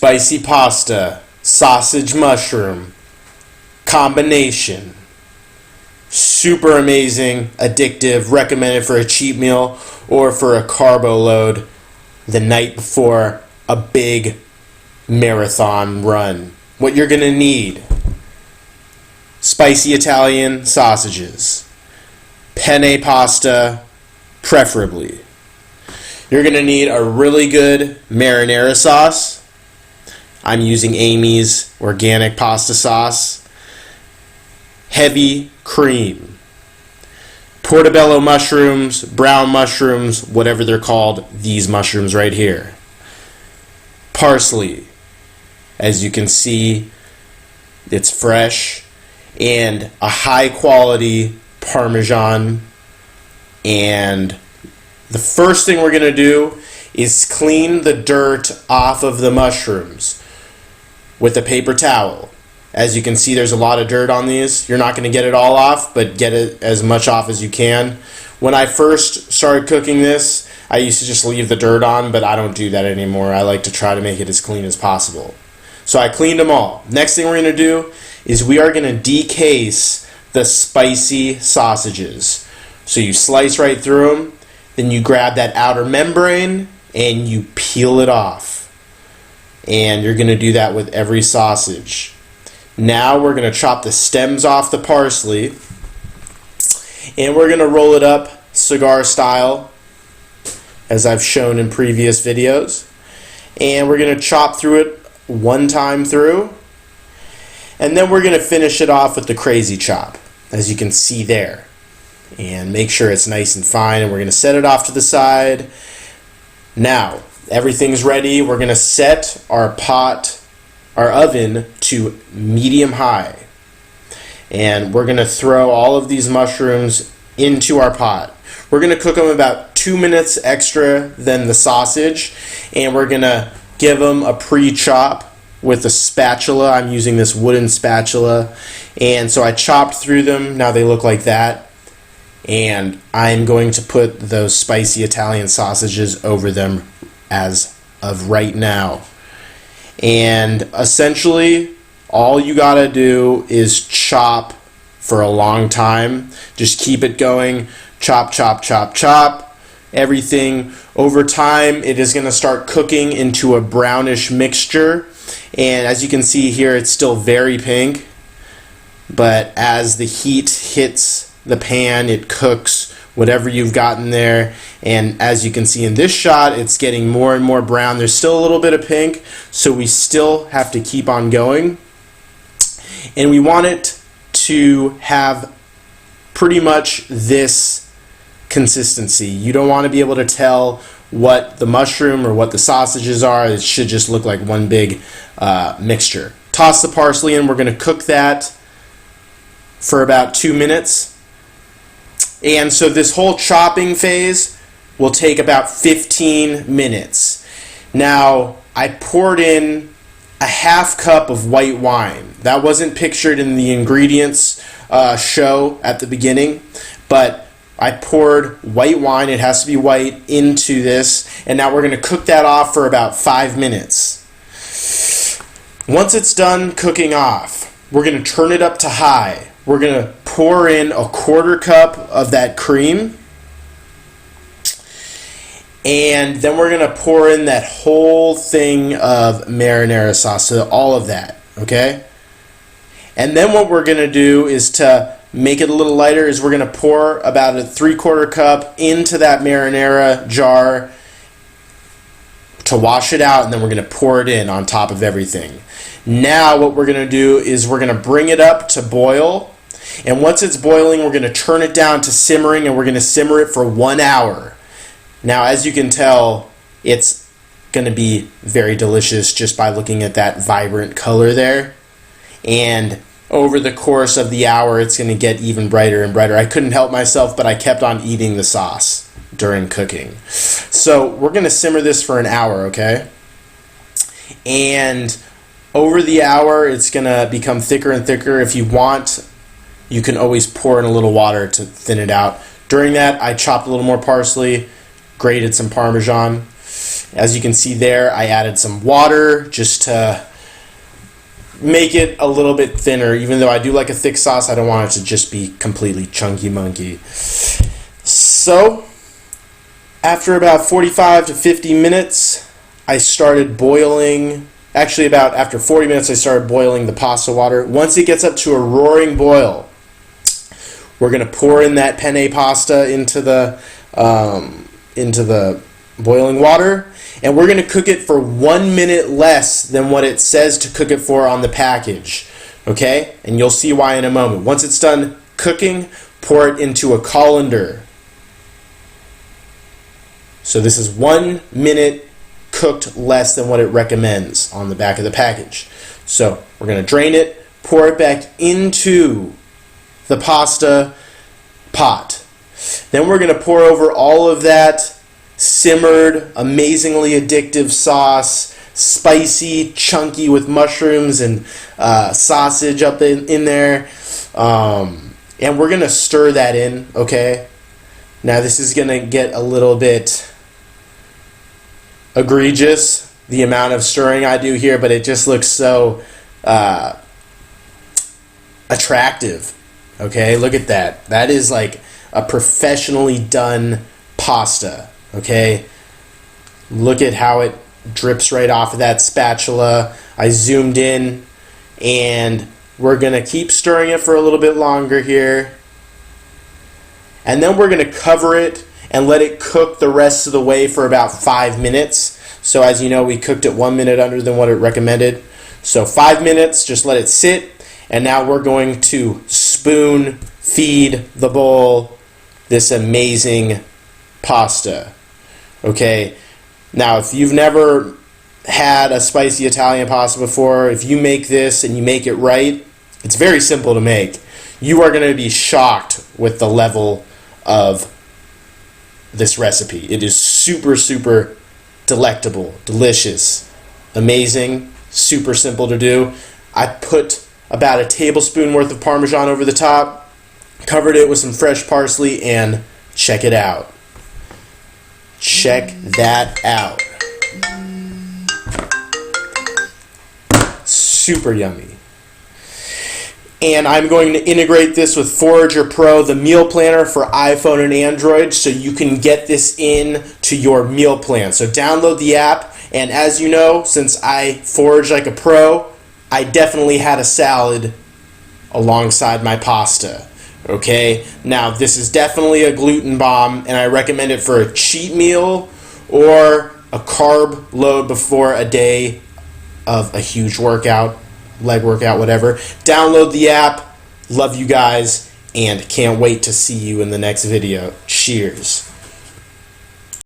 spicy pasta, sausage mushroom combination. Super amazing, addictive, recommended for a cheat meal or for a carbo load the night before a big marathon run. What you're going to need: spicy Italian sausages, penne pasta preferably. You're going to need a really good marinara sauce. I'm using Amy's organic pasta sauce. Heavy cream. Portobello mushrooms, brown mushrooms, whatever they're called, these mushrooms right here. Parsley. As you can see, it's fresh. And a high quality Parmesan. And the first thing we're going to do is clean the dirt off of the mushrooms with a paper towel. As you can see, there's a lot of dirt on these. You're not going to get it all off, but get it as much off as you can. When I first started cooking this, I used to just leave the dirt on, but I don't do that anymore. I like to try to make it as clean as possible. So I cleaned them all. Next thing we're going to do is we are going to decase the spicy sausages. So you slice right through them, then you grab that outer membrane and you peel it off. And you're going to do that with every sausage. Now we're going to chop the stems off the parsley, and we're going to roll it up cigar style, as I've shown in previous videos. And we're going to chop through it one time through, and then we're going to finish it off with the crazy chop, as you can see there. And make sure it's nice and fine, and we're going to set it off to the side. Now, everything's ready. We're going to set our oven to medium high, and we're going to throw all of these mushrooms into our pot. We're going to cook them about 2 minutes extra than the sausage, and we're going to give them a pre-chop with a spatula. I'm using this wooden spatula, and so I chopped through them. Now they look like that, and I'm going to put those spicy Italian sausages over them as of right now. And essentially, all you gotta do is chop for a long time. Just keep it going. Chop, chop, chop, chop. Everything. Over time, it is going to start cooking into a brownish mixture. And as you can see here, it's still very pink. But as the heat hits the pan, it cooks whatever you've gotten there. And as you can see in this shot, it's getting more and more brown. There's still a little bit of pink, so we still have to keep on going. And we want it to have pretty much this consistency. You don't want to be able to tell what the mushroom or what the sausages are. It should just look like one big mixture. Toss the parsley in. We're going to cook that for about 2 minutes. And so this whole chopping phase will take about 15 minutes. Now, I poured in a half cup of white wine. That wasn't pictured in the ingredients show at the beginning, but I poured white wine, it has to be white, into this, and now we're going to cook that off for about 5 minutes. Once it's done cooking off, we're going to turn it up to high. We're going to pour in a 1/4 cup of that cream, and then we're going to pour in that whole thing of marinara sauce, so all of that, okay? And then what we're going to do is, to make it a little lighter, is we're going to pour about a 3/4 cup into that marinara jar to wash it out, and then we're going to pour it in on top of everything. Now what we're going to do is we're going to bring it up to boil, and once it's boiling, we're going to turn it down to simmering, and we're going to simmer it for 1 hour. Now, as you can tell, it's going to be very delicious just by looking at that vibrant color there. And over the course of the hour, it's going to get even brighter and brighter. I couldn't help myself, but I kept on eating the sauce during cooking. So we're going to simmer this for an hour, okay? And over the hour, it's going to become thicker and thicker. If you want, you can always pour in a little water to thin it out. During that, I chopped a little more parsley, grated some Parmesan, As you can see there, I added some water just to make it a little bit thinner. Even though I do like a thick sauce, I don't want it to just be completely chunky monkey. So after about 45 to 50 minutes, I started boiling. Actually, after 40 minutes, I started boiling the pasta water. Once it gets up to a roaring boil, we're going to pour in that penne pasta into the boiling water, and we're going to cook it for 1 minute less than what it says to cook it for on the package. Okay? And you'll see why in a moment. Once it's done cooking, pour it into a colander. So this is 1 minute cooked less than what it recommends on the back of the package. So we're going to drain it, pour it back into the pasta pot. Then we're going to pour over all of that simmered, amazingly addictive sauce, spicy, chunky with mushrooms and sausage up in there. And we're going to stir that in, okay? Now this is going to get a little bit egregious, the amount of stirring I do here, but it just looks so attractive. Okay, look at that. That is like a professionally done pasta. Okay, look at how it drips right off of that spatula. I zoomed in, and we're gonna keep stirring it for a little bit longer here, and then we're gonna cover it and let it cook the rest of the way for about 5 minutes. So as you know, we cooked it 1 minute under than what it recommended. So 5 minutes, just let it sit. And now we're going to spoon feed the bowl this amazing pasta. Okay, now if you've never had a spicy Italian pasta before, if you make this and you make it right, it's very simple to make. You are going to be shocked with the level of this recipe. It is super, super delectable, delicious, amazing, super simple to do. I put about a tablespoon worth of Parmesan over the top, covered it with some fresh parsley, and check it out. Check that out. Super yummy. And I'm going to integrate this with ForagerPro, the meal planner for iPhone and Android, so you can get this in to your meal plan. So download the app, and as you know, since I forage like a pro, I definitely had a salad alongside my pasta. Okay, now this is definitely a gluten bomb, and I recommend it for a cheat meal or a carb load before a day of a huge workout, leg workout, whatever. Download the app. Love you guys, and can't wait to see you in the next video. Cheers.